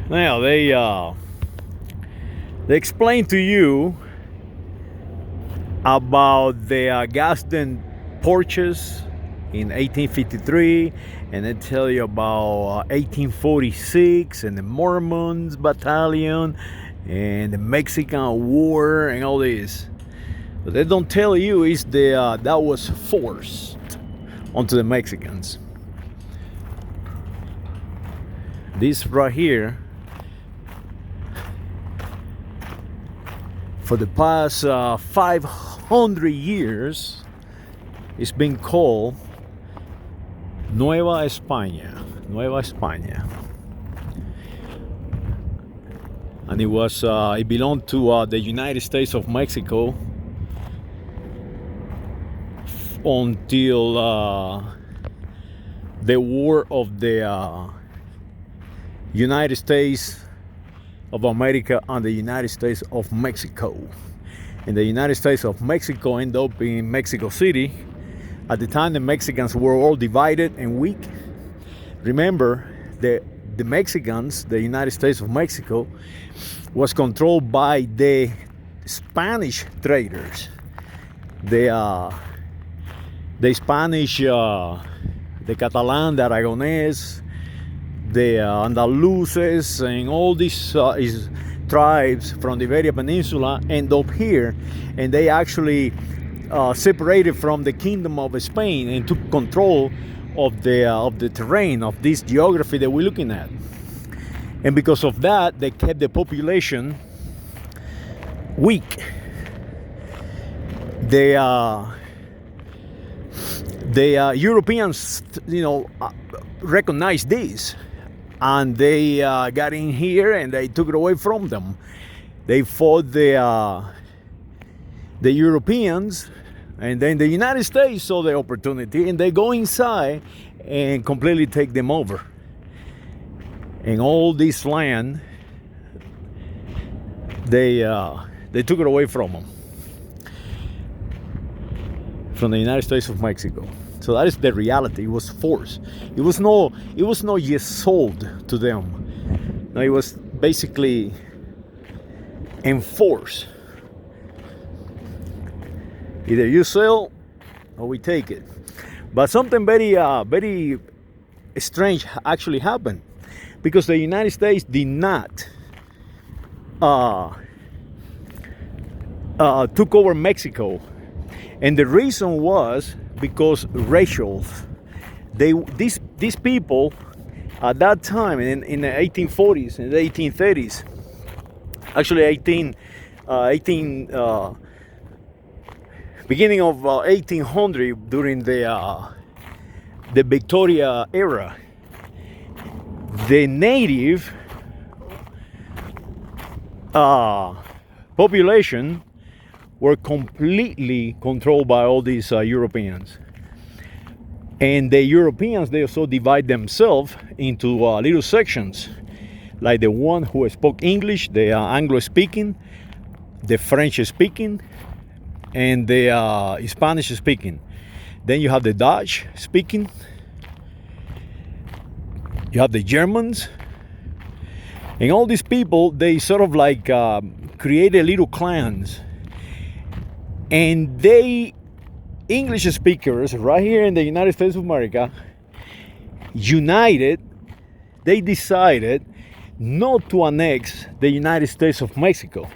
Now they explain to you about the Gaston porches in 1853, and they tell you about 1846 and the Mormons battalion and the Mexican War and all this. But they don't tell you is that was forced onto the Mexicans. This right here, for the past 500 years, it's been called Nueva España. And it belonged to the United States of Mexico until the war of the United States of America and the United States of Mexico. And the United States of Mexico ended up in Mexico City. At the time, the Mexicans were all divided and weak. Remember, the Mexicans, the United States of Mexico, was controlled by the Spanish traders. The Spanish, the Catalan, the Aragonese, the Andaluces, and all these tribes from the Iberian Peninsula end up here, and they actually separated from the Kingdom of Spain and took control of the terrain of this geography that we're looking at. And because of that, they kept the population weak. The Europeans, recognized this, and they got in here and they took it away from them. They fought the Europeans, and then the United States saw the opportunity, and they go inside and completely take them over. And all this land, they took it away from them, from the United States of Mexico. So that is the reality. It was forced. It was not just sold to them. No, it was basically enforced. Either you sell or we take it. But something very strange actually happened, because the United States did not took over Mexico, and the reason was because racial. These people at that time in the 1840s and the 1830s, actually beginning of 1800, during the Victoria era, the native population were completely controlled by all these Europeans. And the Europeans, they also divide themselves into little sections, like the one who spoke English, the Anglo-speaking, the French-speaking, and the Spanish-speaking. Then you have the Dutch-speaking, you have the Germans, and all these people, they sort of like created little clans. And they, English speakers right here in the United States of America, united, they decided not to annex the United States of Mexico,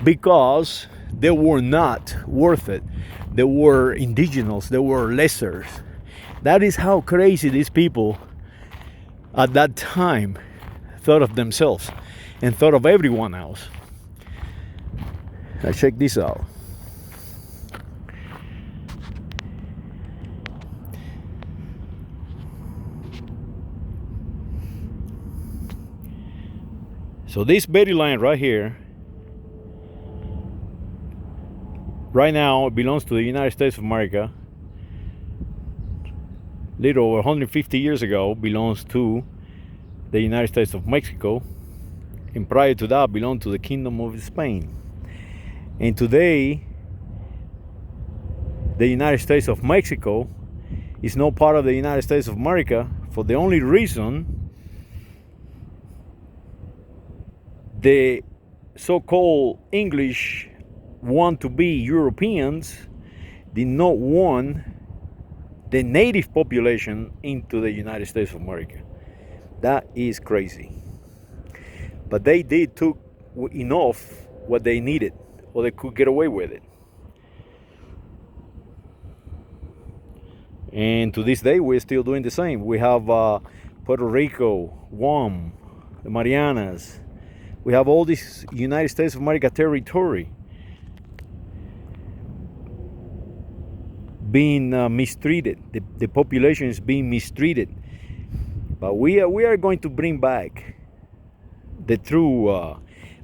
because they were not worth it. They were indigenous, they were lessers. That is how crazy these people at that time thought of themselves and thought of everyone else. Now check this out. So this Betty line right here, right now, belongs to the United States of America. Little over 150 years ago, belongs to the United States of Mexico, and prior to that, belonged to the Kingdom of Spain. And today, the United States of Mexico is no part of the United States of America, for the only reason the so-called English want to be Europeans did not want the native population into the United States of America. That is crazy. But they did took enough what they needed, or they could get away with it. And to this day, we're still doing the same. We have Puerto Rico, Guam, the Marianas. We have all this United States of America territory being mistreated. The population is being mistreated. But we are going to bring back the true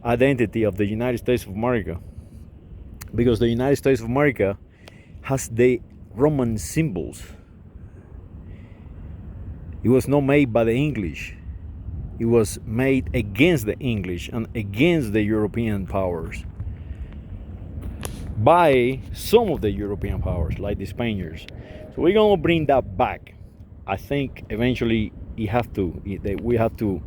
identity of the United States of America, because the United States of America has the Roman symbols. It was not made by the English. It was made against the English and against the European powers by some of the European powers, like the Spaniards. So we're gonna bring that back. I think eventually we have to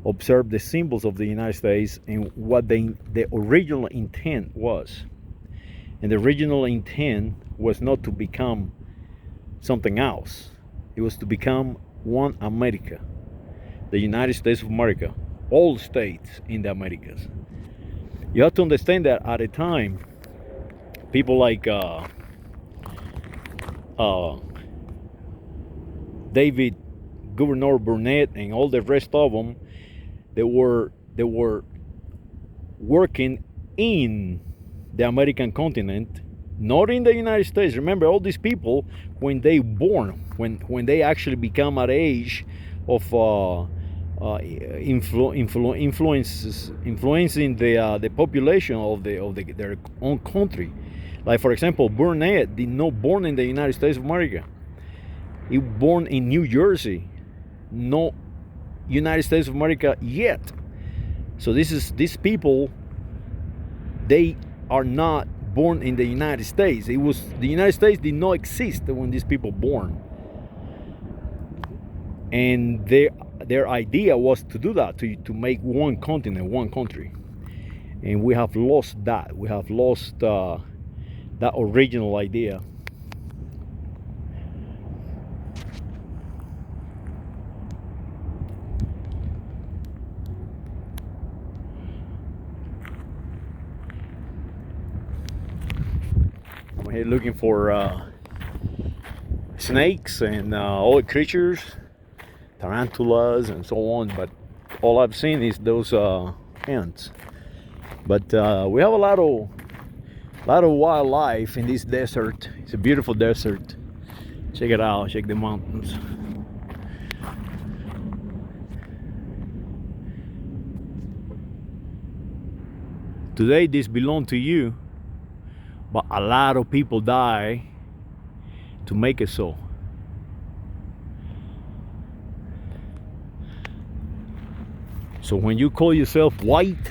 observe the symbols of the United States and what the original intent was. And the original intent was not to become something else. It was to become one America, the United States of America, all states in the Americas. You have to understand that at a time, people like David Governor Burnett and all the rest of them, they were working in the American continent, not in the United States. Remember, all these people, when they born, when they actually become at age of influencing the population of their own country. Like, for example, Burnett did not born in the United States of America. He born in New Jersey, no United States of America yet. So these people, they are not born in the United States. The United States did not exist when these people born. And their idea was to do that, to make one continent, one country. And we have lost that. We have lost that original idea. I'm here looking for snakes and all creatures, tarantulas and so on, but all I've seen is those ants. But we have a lot of wildlife in this desert. It's a beautiful desert. Check it out. Check the mountains. Today this belongs to you, but a lot of people die to make it so. So when you call yourself white,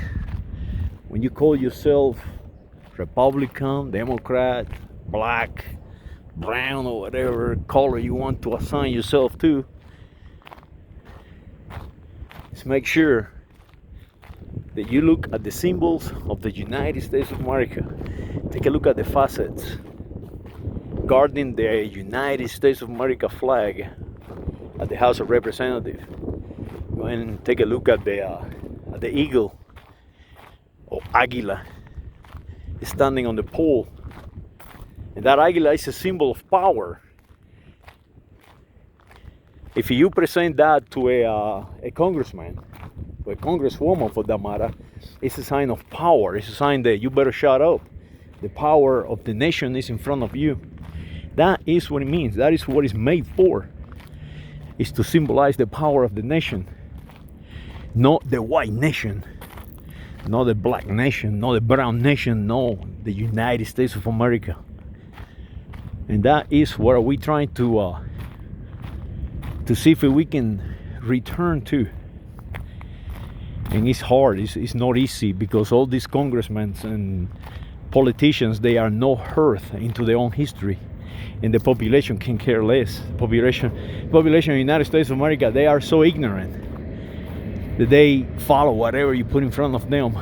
when you call yourself Republican, Democrat, black, brown, or whatever color you want to assign yourself to, just make sure that you look at the symbols of the United States of America. Take a look at the facets guarding the United States of America flag at the House of Representatives. Go ahead and take a look at the eagle or águila standing on the pole. And that águila is a symbol of power. If you present that to a congressman, or a congresswoman for that matter, it's a sign of power. It's a sign that you better shut up. The power of the nation is in front of you. That is what it means. That is what it's made for. It's to symbolize the power of the nation. Not the white nation, not the black nation, not the brown nation, no, the United States of America. And that is what we're trying to see if we can return to. And it's hard, it's not easy, because all these congressmen and politicians, they are no earth into their own history, and the population can care less. Population of the United States of America, they are so ignorant. that they follow whatever you put in front of them.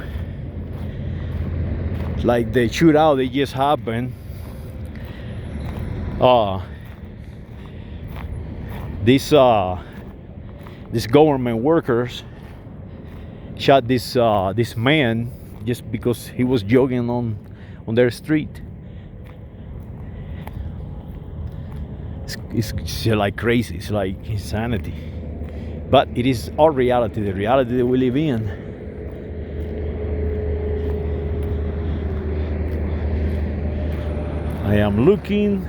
Like the shootout that just happened. These government workers shot this man just because he was jogging on their street. It's like crazy. It's like insanity. But it is our reality, the reality that we live in. I am looking,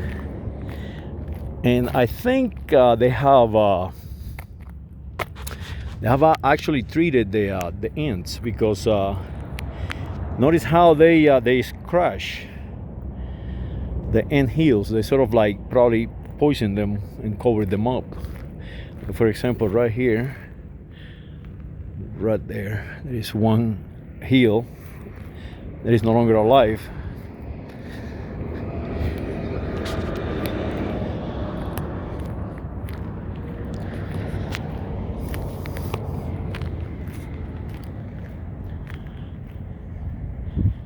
and I think they have actually treated the ants, because notice how they crush the ant hills. They sort of like probably poison them and cover them up. For example, right here, right there is one hill that is no longer alive.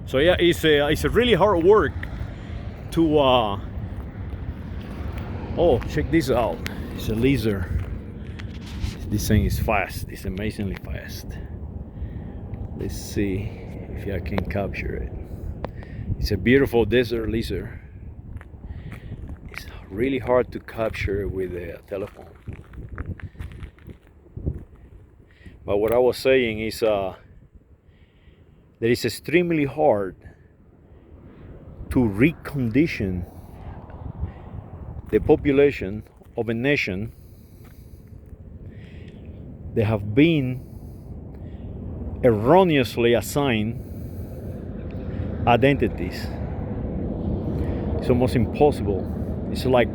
So yeah, it's a really hard work to oh, check this out. It's a lizard. This thing is fast. It's amazingly fast. Let's see if I can capture it. It's a beautiful desert lizard. It's really hard to capture with a telephone. But what I was saying is that it's extremely hard to recondition the population of a nation that have been erroneously assigned identities. It's almost impossible. It's like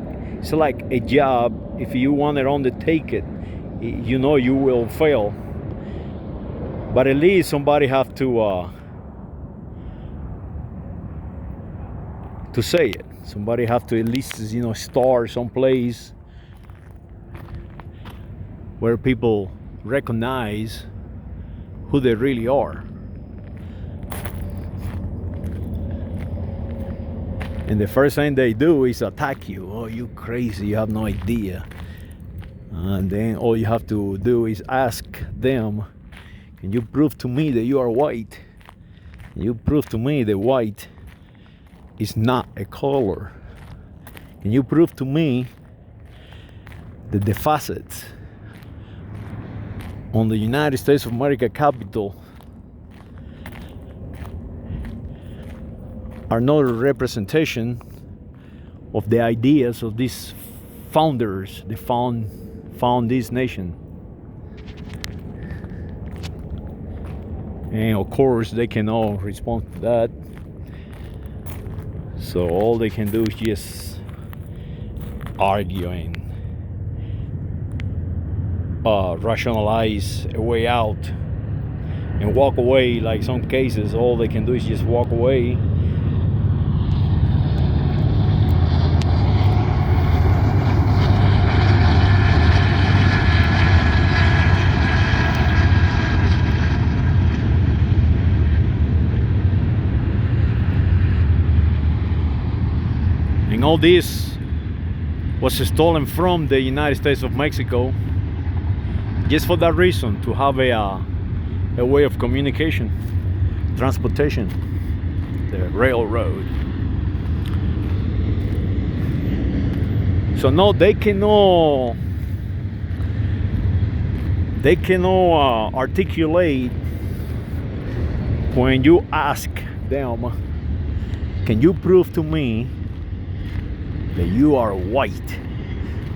a job. If you want to undertake it, you know you will fail. But at least somebody have to say it. Somebody have to at least, you know, start someplace where people recognize who they really are. And the first thing they do is attack you. Oh, you crazy, you have no idea. And then all you have to do is ask them, can you prove to me that you are white? Can you prove to me that white is not a color? Can you prove to me that the facets on the United States of America Capitol are not a representation of the ideas of these founders that found this nation? And of course they cannot respond to that, so all they can do is just argue and rationalize a way out and walk away. Like some cases, all they can do is just walk away. And all this was stolen from the United States of Mexico just for that reason, to have a way of communication, transportation, the railroad. So no, they cannot articulate when you ask them, can you prove to me that you are white?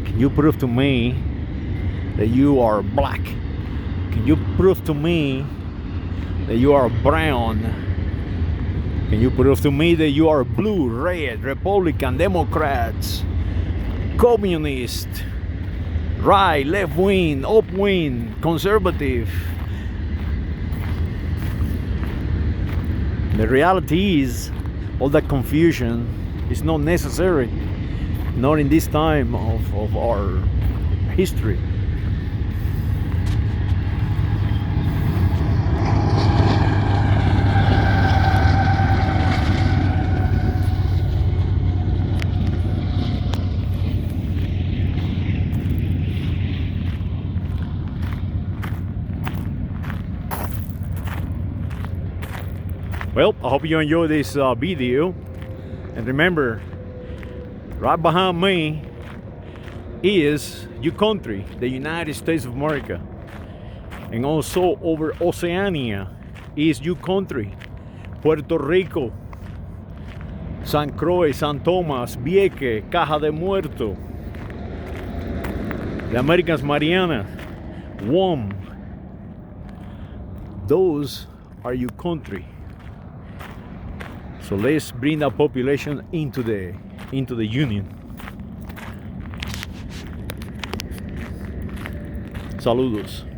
Can you prove to me that you are black? Can you prove to me that you are brown? Can you prove to me that you are blue, red, Republican, Democrats, communist, right, left wing, up wing, conservative? The reality is, all that confusion is not necessary, not in this time of our history. Well, I hope you enjoy this video. And remember, right behind me is your country, the United States of America. And also over Oceania is your country, Puerto Rico, San Croix, San Tomás, Vieques, Caja de Muerto, the Americas Marianas, Guam. Those are your country. So let's bring that population into the union. Saludos.